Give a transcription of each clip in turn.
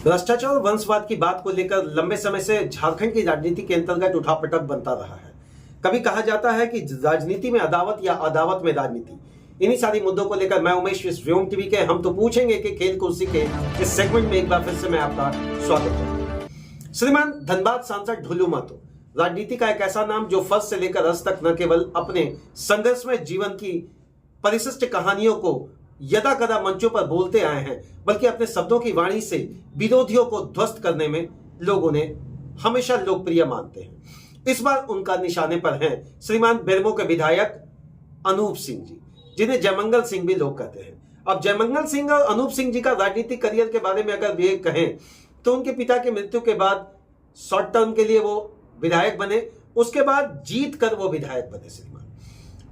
भ्रष्टाचार और वंशवाद की बात को लेकर लंबे समय से झारखंड की राजनीति के अंतर्गत उठापटक बनता रहा है। कभी कहा जाता है कि राजनीति में अदावत या अदावत में राजनीति। इन्हीं सारी मुद्दों को लेकर मैं उमेश इस व्योम टीवी के हम तो पूछेंगे कि खेल कुर्सी के इस सेगमेंट में एक बार फिर से मैं आपका स्वागत करता हूं। श्रीमान धनबाद सांसद ढुलू महतो राजनीति का एक ऐसा नाम जो फर्स्ट से लेकर अंत तक न केवल अपने संघर्ष में जीवन की परिशिष्ट कहानियों को यदा कदा मंचों पर बोलते आए हैं, बल्कि अपने शब्दों की वाणी से विरोधियों को ध्वस्त करने में लोगों ने हमेशा लोकप्रिय मानते हैं। इस बार उनका निशाने पर हैं श्रीमान बेरमो के विधायक अनूप सिंह जी, जिन्हें जयमंगल सिंह भी लोग कहते हैं। अब जयमंगल सिंह और अनूप सिंह जी का राजनीतिक करियर के बारे में अगर ये कहें तो उनके पिता की मृत्यु के बाद शॉर्ट टर्म के लिए वो विधायक बने, उसके बाद जीत कर वो विधायक बने श्रीमान,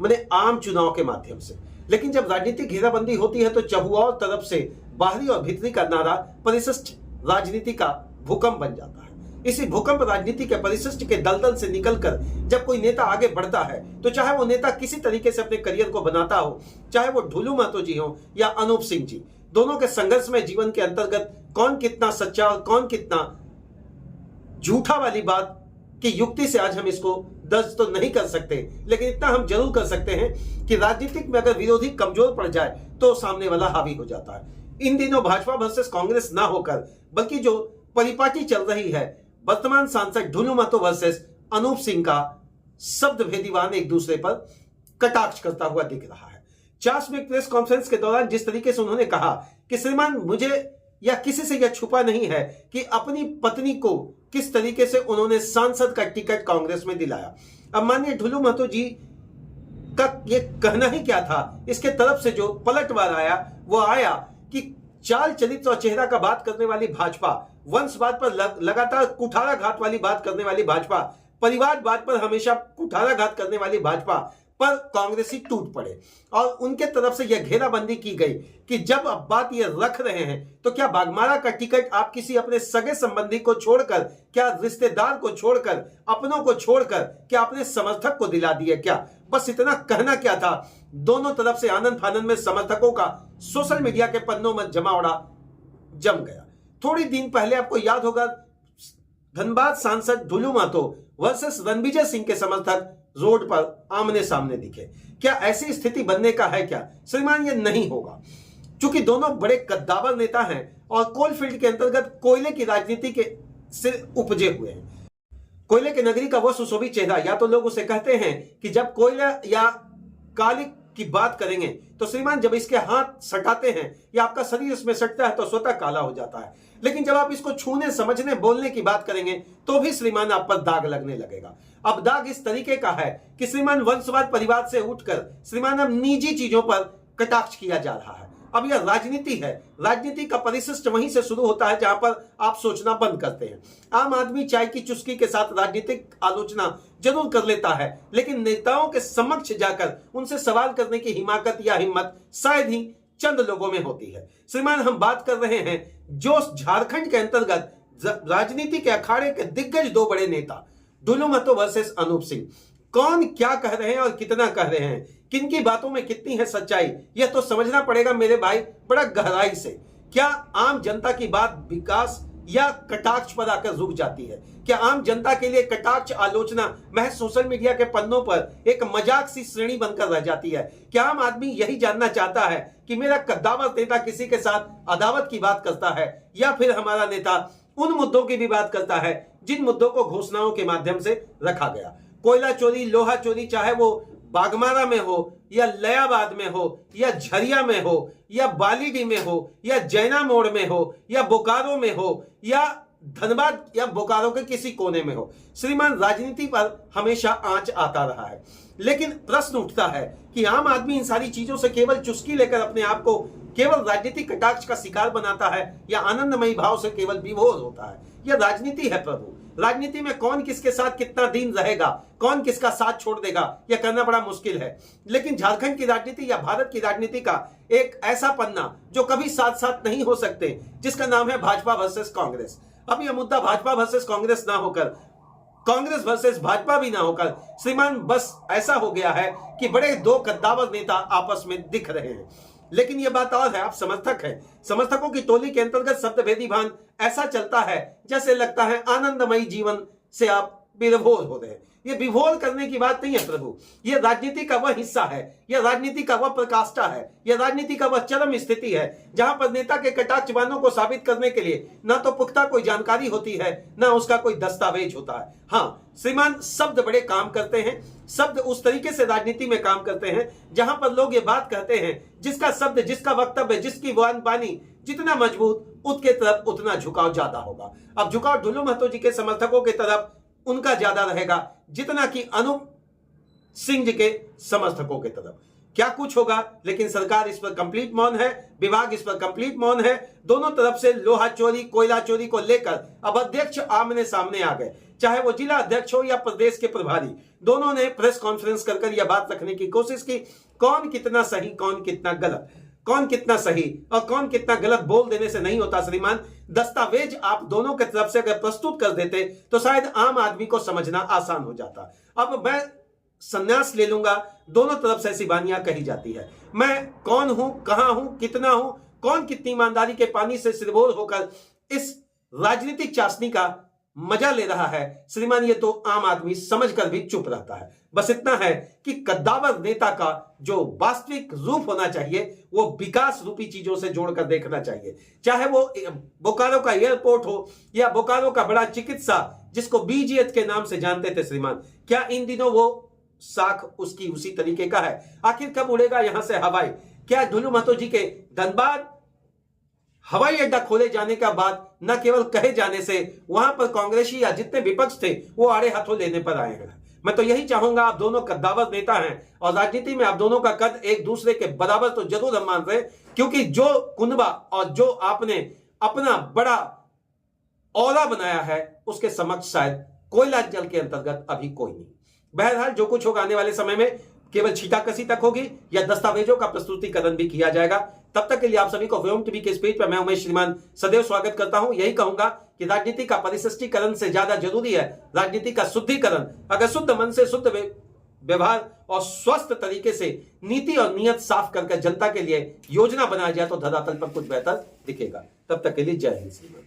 मैंने आम चुनाव के माध्यम से। लेकिन जब राजनीतिक घेराबंदी होती है तो चहुओर तरफ से बाहरी और भीतरी का नारा परिशिष्ट राजनीति का भूकंप बन जाता है। इसी भूकंप राजनीति के परिशिष्ट के दलदल से निकलकर जब कोई नेता आगे बढ़ता है तो चाहे वो नेता किसी तरीके से अपने करियर को बनाता हो, चाहे वो ढुलू महतो जी हो या अनूप सिंह जी, दोनों के संघर्ष में जीवन के अंतर्गत कौन कितना सच्चा और कौन कितना झूठा वाली बात की युक्ति से आज हम इसको दर्ज तो नहीं कर सकते, लेकिन इतना हम जरूर कर सकते हैं कि राजनीतिक में अगर विरोधी कमजोर पड़ जाए तो सामने वाला हावी हो जाता है। इन दिनों भाजपा वर्सेस कांग्रेस ना होकर बल्कि जो परिपाटी चल रही है, वर्तमान सांसद ढुलू महतो वर्सेस अनूप सिंह का शब्द भेदीवान एक दूसरे पर कटाक्ष करता हुआ दिख रहा है। चास में प्रेस कॉन्फ्रेंस के दौरान जिस तरीके से उन्होंने कहा कि श्रीमान मुझे या किसी से यह छुपा नहीं है कि अपनी पत्नी को किस तरीके से उन्होंने सांसद का टिकट कांग्रेस में दिलाया। अब माननीय ढुलू महतो जी का ये कहना ही क्या था, इसके तरफ से जो पलटवार आया वो आया कि चाल चरित्र और चेहरा का बात करने वाली भाजपा, वंशवाद पर लगातार कुठाराघात वाली बात करने वाली भाजपा, परिवारवाद पर हमेशा कुठाराघात करने वाली भाजपा पर कांग्रेसी टूट पड़े और उनके तरफ से यह घेराबंदी की गई कि जब अब बात ये रख रहे हैं तो क्या बागमारा का टिकट आप किसी अपने सगे संबंधी को छोड़कर, क्या रिश्तेदार को छोड़कर, अपनों को छोड़कर क्या अपने समर्थक को दिला दिए क्या? बस इतना कहना क्या था। दोनों तरफ से आनंद फानंद में समर्थकों का सोशल मीडिया के पन्नों में जमावड़ा जम गया। थोड़ी दिन पहले आपको याद होगा धनबाद सांसद ढुलू महतो वर्सेस रणविजय सिंह के समर्थक रोड पर आमने सामने दिखे। क्या ऐसी स्थिति बनने का है क्या? श्रीमान ये नहीं होगा, क्योंकि दोनों बड़े कद्दावर नेता हैं और कोलफील्ड के अंतर्गत कोयले की राजनीति के से उपजे हुए हैं। कोयले के नगरी का वो सुशोभित चेहरा, या तो लोग उसे कहते हैं कि जब कोयला या काली की बात करेंगे तो श्रीमान जब इसके हाथ सटाते हैं या आपका शरीर इसमें सटता है तो स्वतः काला हो जाता है, लेकिन जब आप इसको छूने, समझने, बोलने की बात करेंगे तो भी श्रीमान आप पर दाग लगने लगेगा। अब दाग इस तरीके का है कि श्रीमान वंशवाद परिवार से उठकर श्रीमान अब निजी चीजों पर कटाक्ष किया जा रहा है। अब यह राजनीति है, राजनीति का परिशिष्ट वहीं से शुरू होता है जहां पर आप सोचना बंद करते हैं। आम आदमी चाय की चुस्की के साथ राजनीतिक आलोचना जरूर कर लेता है, लेकिन नेताओं के समक्ष जाकर उनसे सवाल करने की हिमाकत या हिम्मत शायद ही चंद लोगों में होती है। श्रीमान हम बात कर रहे हैं जो झारखंड के अंतर्गत राजनीति के अखाड़े के दिग्गज दो बड़े नेता ढुलू महतो वर्सेस अनूप सिंह। कौन क्या कह रहे हैं और कितना कह रहे हैं, किनकी बातों में कितनी है सच्चाई, यह तो समझना पड़ेगा मेरे भाई बड़ा गहराई से। क्या आम जनता की बात विकास या कटाक्ष पर आकर रुक जाती है? क्या आम जनता के लिए कटाक्ष आलोचना महज सोशल मीडिया के पन्नों पर एक मजाक सी श्रेणी बनकर रह जाती है? क्या आम आदमी यही जानना चाहता है कि मेरा कद्दावर नेता किसी के साथ अदावत की बात करता है, या फिर हमारा नेता उन मुद्दों की भी बात करता है जिन मुद्दों को घोषणाओं के माध्यम से रखा गया? कोयला चोरी, लोहा चोरी, चाहे वो बागमारा में हो या लयाबाद में हो या झरिया में हो या बालीडी में हो या जैना मोड़ में हो या बोकारो में हो या धनबाद या बोकारो के किसी कोने में हो, श्रीमान राजनीति पर हमेशा आंच आता रहा है। लेकिन प्रश्न उठता है कि आम आदमी इन सारी चीजों से केवल चुस्की लेकर अपने आप को केवल राजनीतिक कटाक्ष का शिकार बनाता है या आनंदमयी भाव से केवल विभोर होता है? यह राजनीति है प्रभु। राजनीति में कौन किसके साथ कितना दिन रहेगा, कौन किसका साथ छोड़ देगा, यह करना बड़ा मुश्किल है। लेकिन झारखंड की राजनीति या भारत की राजनीति का एक ऐसा पन्ना जो कभी साथ साथ नहीं हो सकते, जिसका नाम है भाजपा वर्सेस कांग्रेस। अब यह मुद्दा भाजपा वर्सेस कांग्रेस ना होकर, कांग्रेस वर्सेस भाजपा भी ना होकर श्रीमान बस ऐसा हो गया है कि बड़े दो कद्दावर नेता आपस में दिख रहे हैं। लेकिन यह बात और है, आप समर्थक हैं, समर्थकों की टोली के अंतर्गत शब्द भेदी भान ऐसा चलता है जैसे लगता है आनंदमयी जीवन से आप विभोर हो रहे हैं। ये विभोर करने की बात नहीं है प्रभु, यह राजनीति का वह हिस्सा है, यह राजनीति का वह प्रकाष्ठा है, यह राजनीति का वह चरम स्थिति है जहां पर नेता के कटाक्षवानों को साबित करने के लिए ना तो पुख्ता कोई जानकारी होती है, ना उसका कोई दस्तावेज होता है। हाँ श्रीमान, शब्द बड़े काम करते हैं, शब्द उस तरीके से राजनीति में काम करते हैं जहां पर लोग ये बात कहते हैं जिसका शब्द, जिसका वक्तव्य, जिसकी वाणी जितना मजबूत उसके तरफ उतना झुकाव ज्यादा होगा। अब झुकाव ढुल्लू महतो जी के समर्थकों की तरफ उनका ज्यादा रहेगा जितना कि अनूप सिंह जी के समर्थकों की तरफ। क्या कुछ होगा, लेकिन सरकार इस पर कंप्लीट मौन है, विभाग इस पर कंप्लीट मौन है। दोनों तरफ से लोहा चोरी, कोयला चोरी को लेकर अब अध्यक्ष आमने सामने आ गए, चाहे वो जिला अध्यक्ष हो या प्रदेश के प्रभारी। दोनों ने प्रेस कॉन्फ्रेंस कर यह बात रखने की कोशिश की, कौन कितना सही, कौन कितना गलत, कौन कितना सही और कौन कितना गलत बोल देने से नहीं होता श्रीमान। दस्तावेज आप दोनों की तरफ से अगर प्रस्तुत कर देते तो शायद आम आदमी को समझना आसान हो जाता। अब मैं संन्यास ले लूंगा, दोनों तरफ से ऐसी वानियां कही जाती है। मैं कौन हूं, कहां हूं, कितना हूं, कौन कितनी ईमानदारी के पानी से सिरबोर होकर इस राजनीतिक चाशनी का मजा ले रहा है श्रीमान, ये तो आम आदमी समझकर भी चुप रहता है। बस इतना है कि कद्दावर नेता का जो वास्तविक रूप होना चाहिए वो विकास रूपी चीजों से जोड़कर देखना चाहिए, चाहे वो बोकारो का एयरपोर्ट हो या बोकारो का बड़ा चिकित्सा जिसको बीजीएच के नाम से जानते थे श्रीमान, क्या इन दिनों वो साख उसकी उसी तरीके का है? आखिर कब उड़ेगा यहां से हवाई? क्या ढुल्लू महतो जी के धनबाद हवाई अड्डा खोले जाने का बाद न केवल कहे जाने से वहां पर कांग्रेसी या जितने विपक्ष थे वो आड़े हाथों लेने पर आए हैं? मैं तो यही चाहूंगा, आप दोनों कद्दावर नेता हैं और राजनीति में आप दोनों का कद एक दूसरे के बराबर तो जरूर हम मानते हैं, क्योंकि जो कुनबा और जो आपने अपना बड़ा औरा बनाया है उसके समक्ष शायद कोयला जल के अंतर्गत अभी कोई नहीं। बहरहाल जो कुछ होगा आने वाले समय में केवल छीटाकसी तक होगी या दस्तावेजों का प्रस्तुतिकरण भी किया जाएगा। तब तक के लिए आप सभी को व्योम टीवी के स्पेज पर मैं उमेश श्रीमान सदैव स्वागत करता हूं। यही कहूंगा कि राजनीति का परिशिष्टीकरण से ज्यादा जरूरी है राजनीति का शुद्धिकरण। अगर शुद्ध मन से, शुद्ध व्यवहार और स्वस्थ तरीके से नीति और नियत साफ करके जनता के लिए योजना बनाया जाए तो धरातल पर कुछ बेहतर दिखेगा। तब तक के लिए जय हिंद श्रीमान।